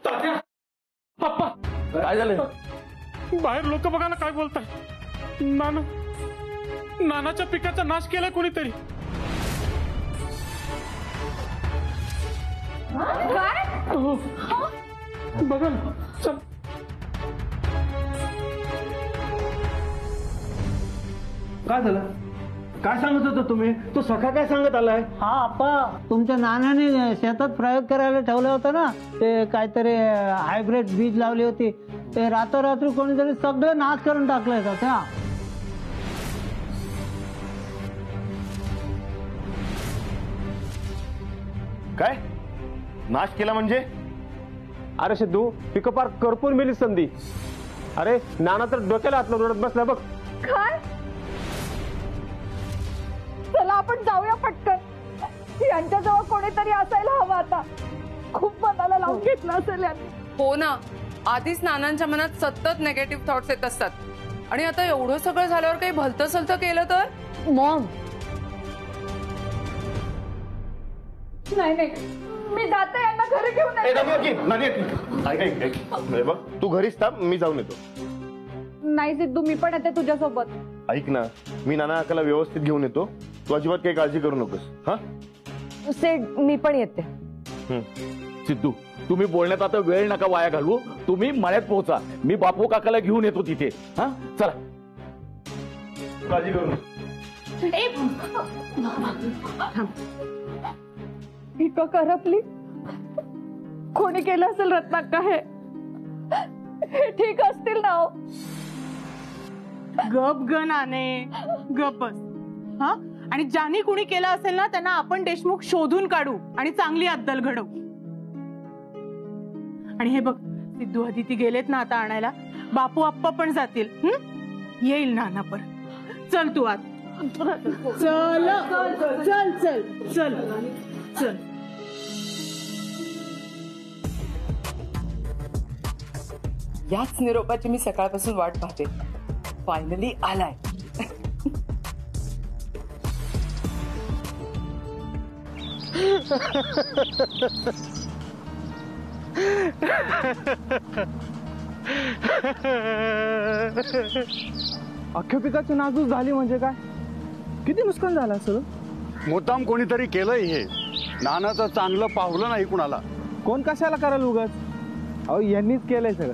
तात्या, पप्पा, काय झालं? बाहेर लोक बघा ना काय बोलताय. नानाच्या पिकाचा नाश केलाय कोणीतरी. काय? बघा ना. चल. काय झालं? काय सांगत होता तुम्ही? तो सखा काय सांगत आलाय? हा आप्पा, तुमच्या नानाने शेतात प्रयोग करायला ठेवलं होतं ना, ते काहीतरी हायब्रिड बीज लावली होती, ते रात्री कोणीतरी सगळं नाश करून टाकलंय त्या. काय नाश केला म्हणजे? अरे सिद्धू, पिकं पार करपून मेली संधी. अरे नाना तर डोक्याला हात लावून रडत बसला बघ. काय? चला आपण जाऊया पटकन. यांच्याजवळ कोणीतरी असायला हवं. आता खूप मनाला लावून घेतलं असेल यांनी. हो ना, आधीच नानांच्या मनात सतत निगेटिव्ह थॉट्स येत असतात आणि आता एवढं सगळं झाल्यावर काही भलतं सलतं केलं तर. मॉम, नाही, मी जाते. यांना घरी घेऊन बघ, तू घरीच थांब, मी जाऊन येतो. नाही सिद्धू, मी पण येते तुझ्यासोबत. ऐक ना, मी नाना काकाला व्यवस्थित घेऊन येतो. तू अजिबात काही काळजी करू नकोस. हा सेठ, मी पण येते. सिद्धू, तुम्ही बोलण्यात आता वेळ नका वाया घालवू. तुम्ही मळ्यात पोहोचा, मी बापू काकाला घेऊन येतो तिथे. हा चला, काळजी करू नको. पिकं करपली. कोणी केलं असेल रत्नाक्का. हे ठीक असतील ना? गप ग नाने, गप बस. हा, आणि ज्याने कुणी केलं असेल ना, त्यांना आपण देशमुख शोधून काढू आणि चांगली अद्दल घडवू. आणि हे बघ, सिद्धू अदिती गेलेत ना आता आणायला, बापू आप्पा पण जातील. येईल नाना परत. चल तू आत. चल चल चल चल चल. याच निरोपाची मी सकाळपासून वाट पाहते. फायनली आलाय. अख्ख्या पिकाची नासधूस झाली म्हणजे काय? किती नुकसान झालं असं? मुद्दाम कोणीतरी केलंय हे. नानाचं चांगलं पावलं नाही कुणाला. कोण कशाला कराल उगाच? अहो, यांनीच केलंय सगळं.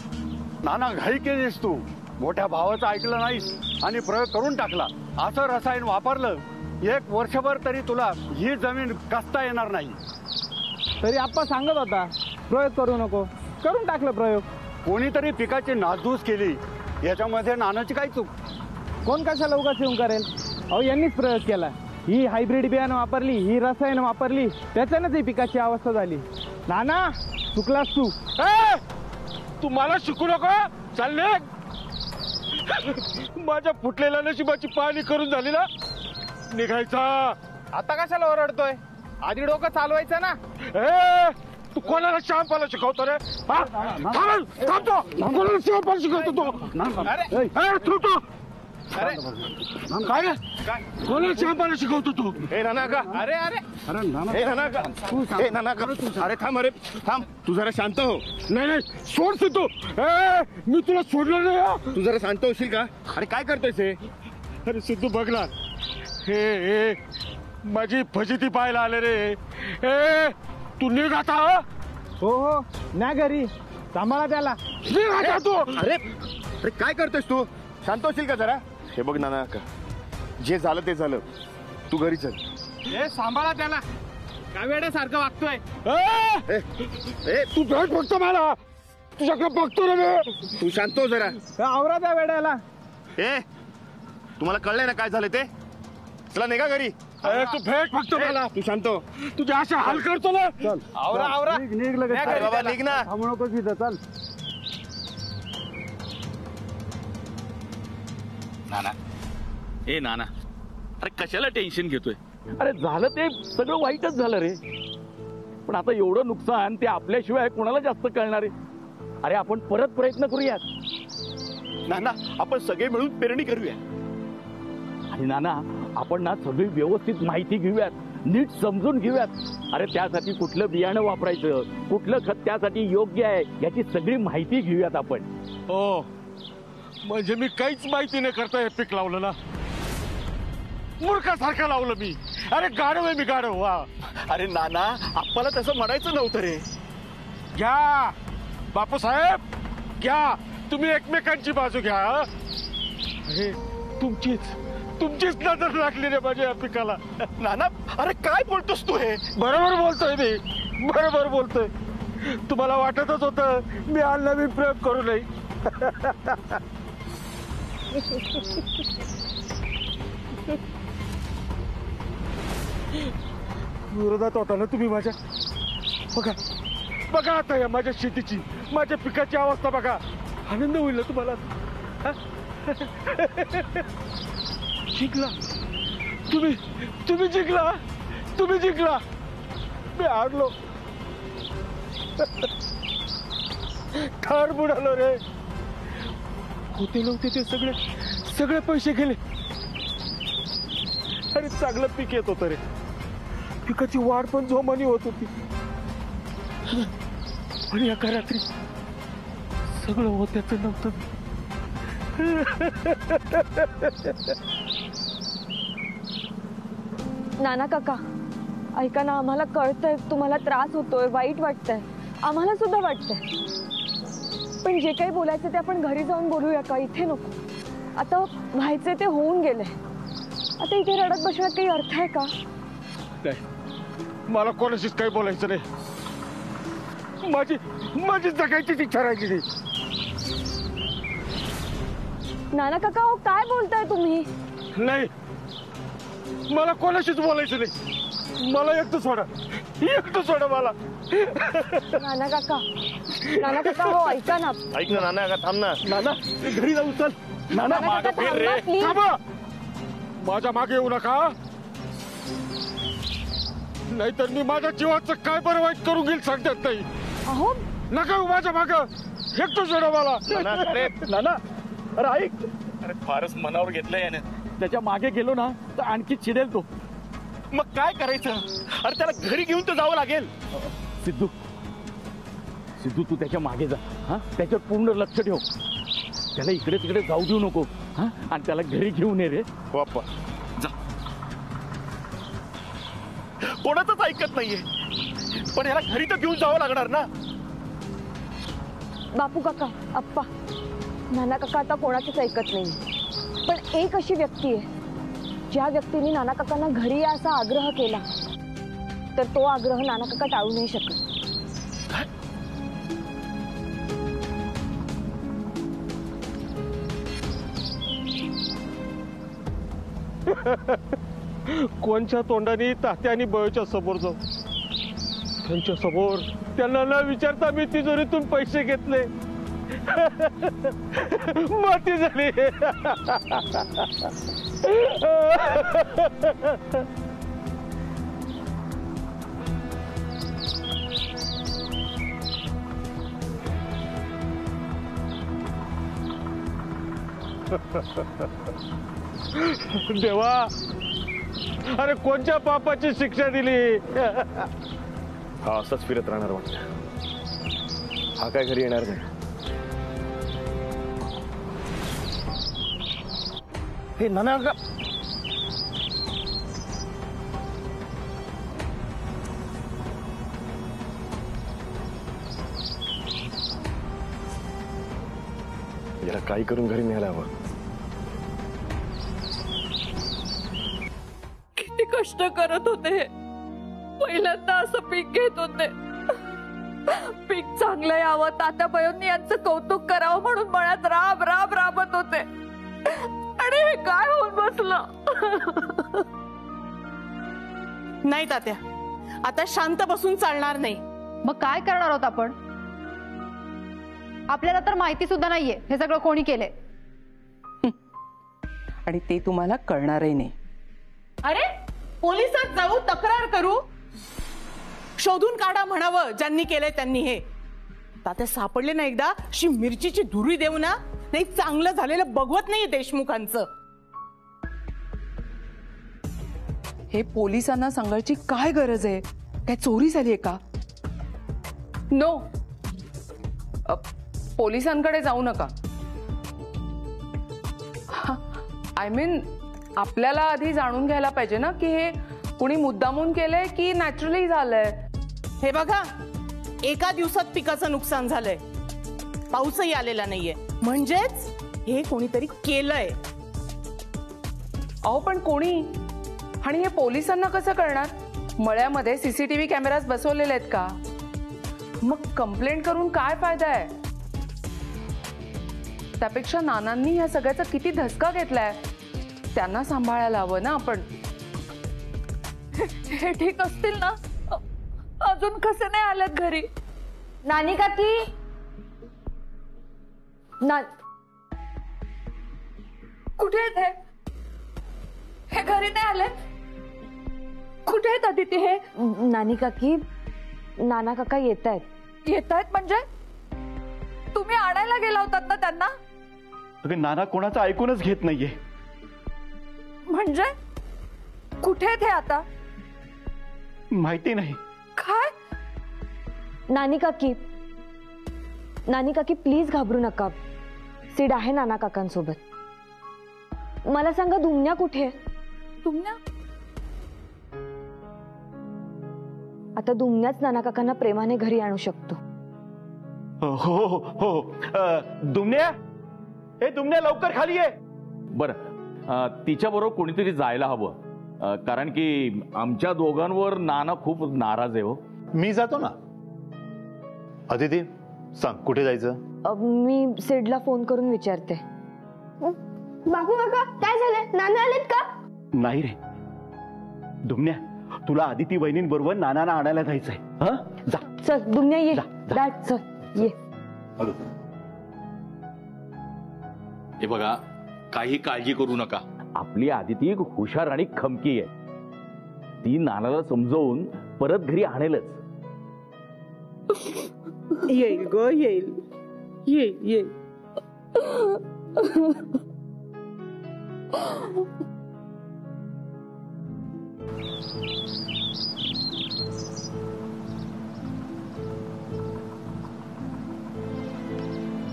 नाना, घाई केलीस तू. मोठ्या भावाचं ऐकलं नाहीस आणि प्रयोग करून टाकला. असं रसायन वापरलं, 1 वर्षभर तरी तुला ही जमीन कसता येणार नाही. तरी आप्पा सांगत होता प्रयोग करू नको, करून टाकलं प्रयोग. कोणीतरी पिकाची नासधूस केली, याच्यामध्ये नानाची काय चूक? कोण कशाला उगाच येऊन करेल? अहो, यांनीच प्रयोग केला. ही हायब्रिड बियाणं वापरली, ही रसायनं वापरली, त्याच्यानंच ही पिकाची अवस्था झाली. नाना, चुकलास तू. तू मला शिकू नको. चालले माझ्या फुटलेल्या नशिबाची पाहणी करून झाली ना, निघायचा. आता कशाला ओरडतोय? आधी डोकं चालवायचं ना. तू कोणाला शहाणपणा शिकवतो रे? कोणाला शहाणपणा शिकवतो तू? थांबतो. काय कोणाला शहाणपणा शिकवतो तू? नाना का? अरे थांब. अरे थांब, तू जरा शांत हो. नाही, सोड सिद्धू. मी तुला सोडलं नाही. तू जरा शांत होशील का? अरे काय करतोयस हे? अरे सिद्धू, बघ ना, हे माझी फजिती पाहायला आले रे. तू निघ आता. हो, नाही घरी. सांभाळा त्याला. निघ आता तू. अरे काय करतोयस तू? शांत होशील का जरा? हे बघ नाना का, जे झालं ते झालं. तू घरी चल. सांभाळा त्याला. काय वेड्यासारखं वागतोय? तू भेट बघतो मला. तुझ्याकडे बघतो रे मी. तू शांत हो जरा. आवरा त्या वेड्याला. तुम्हाला कळलंय ना काय झालं ते? चला निघा घरी. तू भेट बघतो मला. तू शांत हो. तुझ्या अशा हाल करतो ना. आवरा. निघ लगेच. बाबा निघ ना. थांबू नकोस इथं. चल. नाना, अरे कशाला टेन्शन घेतोय? अरे झालं ते सगळं वाईटच झालं रे, पण आता एवढं नुकसान ते आपल्याशिवाय कोणाला जास्त कळणार आहे? अरे आपण परत प्रयत्न करूयात. नाना, आपण सगळे मिळून पेरणी करूया. आणि नाना, आपण ना सगळी व्यवस्थित माहिती घेऊयात, नीट समजून घेऊयात. अरे त्यासाठी कुठलं बियाणं वापरायचं, कुठलं खत त्यासाठी योग्य आहे याची सगळी माहिती घेऊयात आपण. हो, म्हणजे मी काहीच माहिती नाही करता हे पीक लावलं ना, मूर्खासारखं लावलं मी. अरे गाढव आहे मी, गाढव. वा, अरे नाना, आपल्याला तसं म्हणायचं नव्हतं रे. घ्या बापूसाहेब, घ्या तुम्ही एकमेकांची बाजू घ्या. अरे तुमचीच नजर लागली रे माझ्या या पिकाला. नाना, अरे काय बोलतोस तू हे? बरोबर बोलतोय मी, बरोबर बोलतोय. तुम्हाला वाटतच होतं मी हा नवीन प्रयोग करू नये. विरोधात होता ना तुम्ही माझ्या. बघा बघा आता या माझ्या शेतीची, माझ्या पिकाची अवस्था बघा. आनंद होईल ना तुम्हाला. जिंकला तुम्ही जिंकला, तुम्ही जिंकला, मी हारलो. ठार बुडालो रे. होते नव्हते ते सगळे पैसे गेले. अरे चांगलं पीक येत होतं रे, पिकाची वाढ पण जोमानी होत होती. आणि एका रात्री सगळं होत्याचं नव्हतं. नाना काका, ऐका ना, आम्हाला कळतंय तुम्हाला त्रास होतोय, वाईट वाटतंय, आम्हाला सुद्धा वाटतंय. पण जे काही बोलायचं ते आपण घरी जाऊन बोलूया का? इथे नको. आता व्हायचे ते होऊन गेले. आता इथे रडत बसण्यात काही अर्थ आहे का? नाही, मला कोणाशीच काही बोलायचं नाही. माझी जगायचीच इच्छा राहिली नाही. नाना काका, हो काय बोलताय तुम्ही? नाही, मला कोणाशीच बोलायचं नाही. मला एकटं सोडा मला. नाना काका हो ऐका ना. ऐक ना नाना, का थांब ना. नाना घरी जाऊ चल. नाना नाना काका थांबा प्लीज. थांबा, माझ्या मागे येऊ नका, नाहीतर मी माझ्या जीवाचं काय बरं वाईट करून घेईल सांगतात नाही. अहो नका येऊ माझ्या माग, एकटं सोडा मला. नाना अरे ऐक, अरे फारच मनावर घेतलंय याने. त्याच्या मागे गेलो ना तर आणखी चिडेल तो. मग काय करायचं? अरे त्याला घरी घेऊन तर जावं लागेल. सिद्धू तू त्याच्या मागे जा. हा, त्याच्यावर पूर्ण लक्ष ठेव. त्याला इकडे तिकडे जाऊ देऊ नको. हा, आणि त्याला घरी घेऊन ये रे. हो अप्पा, जा. कोणाचंच ऐकत नाहीये, पण याला घरी तर घेऊन जावं लागणार ना. बापू काका, अप्पा, नाना काका आता कोणाचंच ऐकत नाही. पण एक अशी व्यक्ती आहे ज्या व्यक्तीने नाना काकांना घरी या असा आग्रह केला, तर तो आग्रह नाना काका टाळू नाही शकत. कोणच्या तोंडाने तात्या आणि बळच्या समोर जाऊ? त्यांच्या समोर त्यांना न विचारता मी तिजोरीतून पैसे घेतले, माती झाली. देवा, अरे कोणत्या पापाची शिक्षा दिली? हा असंच फिरत राहणार वाटतं. हा काय घरी येणार नाही. हे नाना का याला काही करून घरी न्यायला हवं. किती कष्ट करत होते हे. पहिल्यांदा असं पीक घेत होते. पीक चांगलं यावं, तात्याबाईंनी यांचं कौतुक करावं म्हणून मळ्यात राबत होते. आणि हे काय होऊन बसलं? नाही तात्या, आता शांत बसून चालणार नाही. मग काय करणार आहोत आपण? आपल्याला तर माहिती सुद्धा नाहीये हे सगळं कोणी केलंय. आणि ते तुम्हाला कळणारही नाही. अरे पोलिसात जाऊ, तक्रार करू, शोधून काढा म्हणावं ज्यांनी केलंय त्यांनी. हे तात्या सापडले ना एकदा, अशी मिरचीची धुरी देऊ ना, नाही चांगलं झालेलं बघवत नाहीये देशमुखांचं. हे पोलिसांना सांगायची काय गरज आहे? काय चोरी झालीये का? नो, पोलिसांकडे जाऊ नका. आय मीन आपल्याला आधी जाणून घ्यायला पाहिजे ना की हे कुणी मुद्दामून केलंय की नॅचरली झालंय. हे बघा, एका दिवसात पिकाचं नुकसान झालंय, पाऊसही आलेला नाहीये, म्हणजेच हे कोणीतरी केलंय. अहो पण कोणी? आणि हे पोलिसांना कसं कळणार? मळ्यामध्ये सीसीटीव्ही कॅमेराज बसवलेले आहेत का? मग कंप्लेंट करून काय फायदा आहे? त्यापेक्षा नानांनी या सगळ्याचा किती धसका घेतलाय, त्यांना सांभाळायला हवं ना आपण. हे ठीक असतील ना? अजून कसे नाही आलेत घरी? नानी काकी, कुठे आहेत हे? हे घरी नाही आले? कुठे आहेत आदिती हे? नानी काकी, नाना काका येत आहेत. येत आहेत म्हणजे? तुम्ही आणायला गेला होतात ना त्यांना? नाना कोणाचं ऐकूनच घेत नाहीये. म्हणजे कुठे आहेत हे आता? माहिती नाही. काय? नानी काकी, नानी काकी प्लीज घाबरू नका. सीड आहे नाना काकांसोबत. मला सांगा, दुमण्या कुठे? दुमण्या? आता दुमण्याच नाना काकांना प्रेमाने घरी आणू शकतो. हो हो हो. दुमण्या, हे दुमण्या लवकर खाली ये. बरं, तिच्या बरोबर कोणीतरी जायला हवं, कारण की आमच्या दोघांवर नाना खूप नाराज आहे. हो, मी जातो ना. अदिती सांग कुठे जायचं? मी सिडला फोन करून विचारते. बापू काका, काय झालं? नाना आलेत का? नाही रे दुमण्या, तुला आदिती वहिनींबरोबर नानाला आणायला जायचंय. हा, जा. चल दुमण्या ये. डॅड चल ये. हे बघा, काही काळजी करू नका. आपली आदिती हुशार आणि खमकी आहे. ती नानाला समजवून परत घरी आणेलच. येईल ग, येईल. येईल येईल.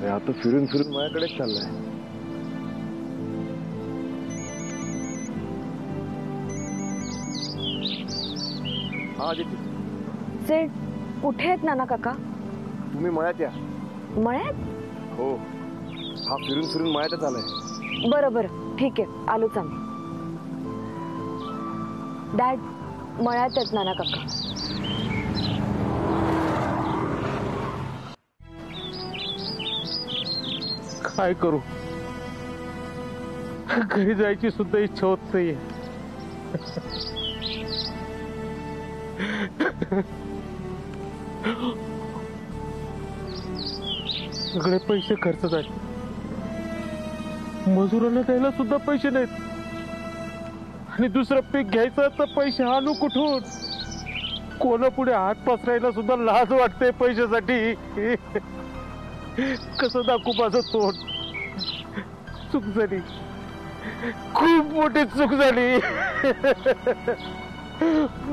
आता फिरून फिरून माझ्याकडेच चाललाय. हा आदिती. सेठ, कुठे आहेत नाना काका? तुम्ही मळ्यात या. मळ्यात? हो, हा फिरून फिरून मळ्यातच आलाय. बरं बरं, ठीक आहे, आलोच आम्ही. डॅड, मळ्यात आहेत नाना काका. काय करू? घरी जायची सुद्धा इच्छा होत नाहीये. सगळे पैसे खर्च झाले. मजुरांना द्यायला सुद्धा पैसे नाहीत. आणि दुसरं पीक घ्यायचं तर पैसे आणू कुठून? कोणापुढे हात पसरायला सुद्धा लाज वाटते पैशासाठी. कसं दाखवू माझं तोंड? चूक झाली, खूप मोठी चूक झाली.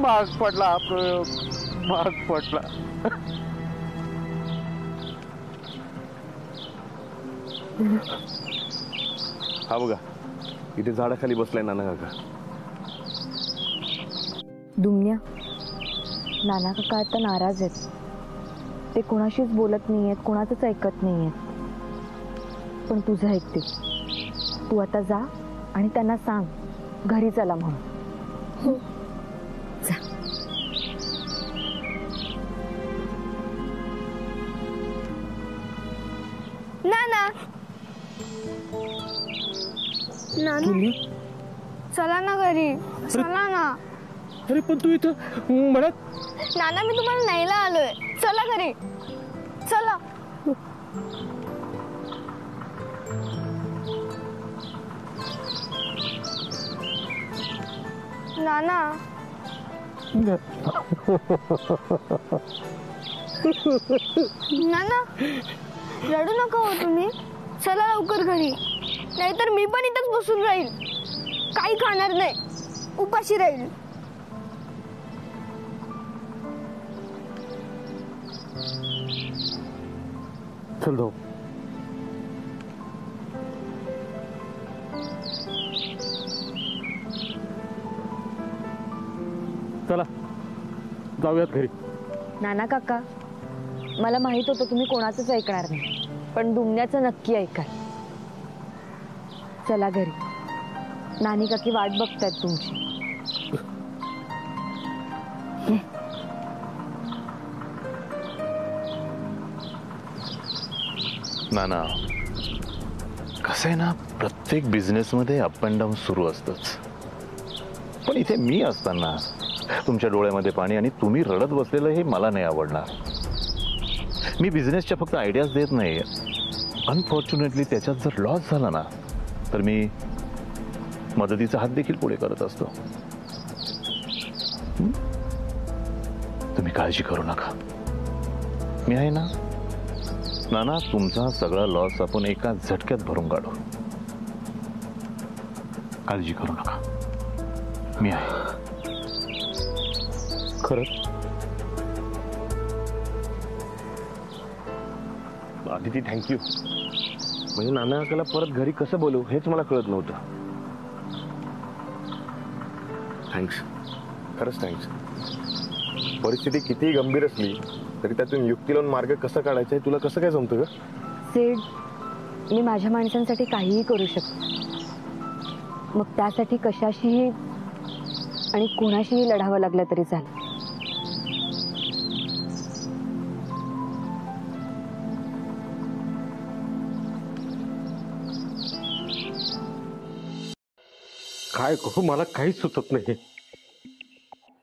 माग पडला हा प्रयोग, माग पडला. हा बघा, इथे झाडाखाली बसलाय नाना काका. दुमण्या, नाना काका आता नाराज आहेत. ते कोणाशीच बोलत नाहीयेत, कोणाचंच ऐकत नाहीयेत. पण तुझं ऐकते. तू आता जा आणि त्यांना सांग घरी चला म्हणून. जा. नाना, नाना, चला ना घरी, चला ना. अरे पण तू इथं म्हणत. नाना, मी तुम्हाला न्यायला आलोय. चला घरी, चला. नाना, नाना, रडू नका हो तुम्ही. चला लवकर घरी, नाहीतर मी पण इथंच बसून राहील. काही खाणार नाही, उपाशी राहील. चल जाऊ. चला जाऊयात घरी. नाना काका, मला माहित होतं तुम्ही कोणाचंच ऐकणार नाही, पण डुमण्याचं नक्की ऐकाल. चला घरी, नानी काकी वाट बघतायत तुमची. ना कसं आहे ना, प्रत्येक बिझनेसमध्ये अप अँड डाऊन सुरू असतंच. पण इथे मी असताना तुमच्या डोळ्यामध्ये पाणी आणि तुम्ही रडत बसलेलं हे मला नाही आवडणार. मी बिझनेसच्या फक्त आयडियाज देत नाही, अनफॉर्च्युनेटली त्याच्यात जर लॉस झाला ना तर मी मदतीचा हात देखील पुढे करत असतो. तुम्ही काळजी करू नका, मी आहे ना. नाना, तुमचा सगळा लॉस आपण एका झटक्यात भरून काढू. काळजी करू नका, मी आहे. खरंच आदिती, थँक्यू. म्हणजे नाना काकाला परत घरी कसं बोलू हेच मला कळत नव्हतं. थँक्स, खरंच थँक्स. परिस्थिती कितीही गंभीर असली तरी त्यातून युक्ती लावून मार्ग कसा काढायचा हे तुला कसं काय जमतं ग? सेड, मी माझ्या माणसांसाठी काहीही करू शकते. मग त्यासाठी कशाशीही आणि कोणाशीही लढावं लागलं तरी चालेल. काय करू मला काहीच सुचत नाही.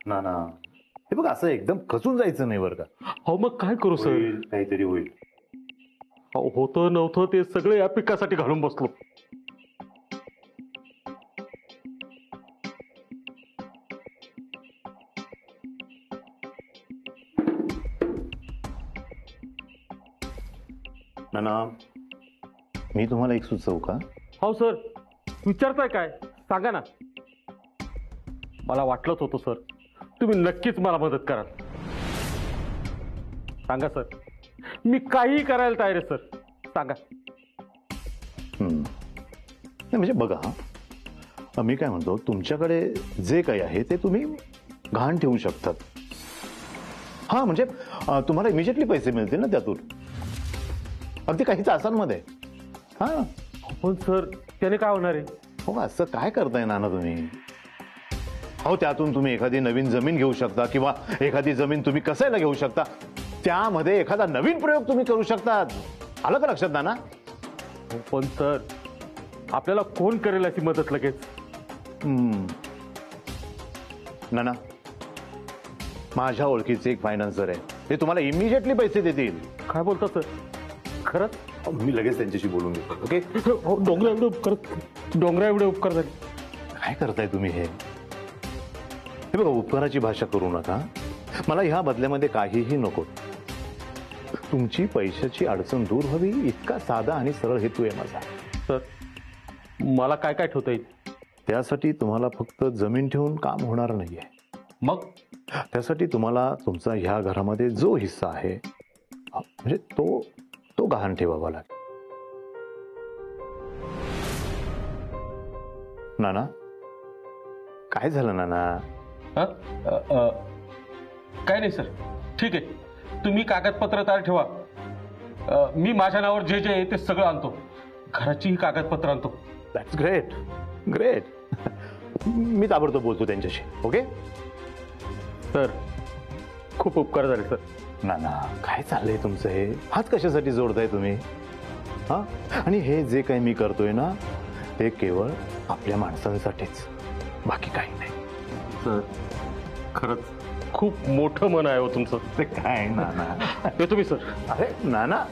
ना हे बघ, असं एकदम खचून जायचं नाही बरं का. हो मग काय करू सर? काहीतरी होईल. होतं नव्हतं ते सगळे या पिकासाठी घालून बसलो. ना मी तुम्हाला एक सुचवू का? हो सर, विचारताय काय? सांगा ना. मला वाटलंच होतं सर, तुम्ही नक्कीच मला मदत कराल. सांगा सर, मी काहीही करायला तयार आहे सर, सांगा. म्हणजे बघा, मी काय म्हणतो, तुमच्याकडे जे काही आहे ते तुम्ही गहाण ठेवू शकतात. हा म्हणजे तुम्हाला इमिजिएटली पैसे मिळतील ना त्यातून, अगदी काही तासांमध्ये. हा पण सर त्याने काय होणार आहे? हो, असं काय करताय नाना तुम्ही? हो, त्यातून तुम्ही एखादी नवीन जमीन घेऊ शकता किंवा एखादी जमीन तुम्ही कसायला घेऊ शकता. त्यामध्ये एखादा नवीन प्रयोग तुम्ही करू शकता. आलं का लक्षात नाना? पण सर आपल्याला कोण करेल अशी मदत लगेच? नाना, माझ्या ओळखीचे एक फायनान्सर आहे, ते तुम्हाला इमिजिएटली पैसे देतील. काय बोलता सर? खरंच? मी लगेच त्यांच्याशी बोलून घेतो. ओके. डोंगरा एवढे उपकार झाले. काय करताय तुम्ही हे बघा, उपकाराची भाषा करू नका. मला ह्या बदल्यामध्ये काहीही नको. तुमची पैशाची अडचण दूर व्हावी इतका साधा आणि सरळ हेतू आहे माझा. सर मला काय काय ठेवता येईल? त्यासाठी तुम्हाला फक्त जमीन ठेवून काम होणार नाहीये. मग त्यासाठी तुम्हाला तुमचा ह्या घरामध्ये जो हिस्सा आहे म्हणजे तो गहाण ठेवावा लागेल. नाना, काय झालं नाना? काय नाही सर, ठीक आहे. तुम्ही कागदपत्र तयार ठेवा. मी माझ्या नावावर जे जे आहे ते सगळं आणतो. घराचीही कागदपत्र आणतो. That's great, great. मी ताबडतोब बोलतो त्यांच्याशी. ओके सर, खूप उपकार झाले सर. नाना, काय चाललंय तुमचं हे? हात कशासाठी जोडताय तुम्ही? हा, आणि हे जे काही मी करतोय ना ते केवळ आपल्या माणसांसाठीच, बाकी काही नाही. सर खरंच खूप मोठं मन आहे हो तुमचं. ते काय नाना? येतो मी सर. अरे नाना,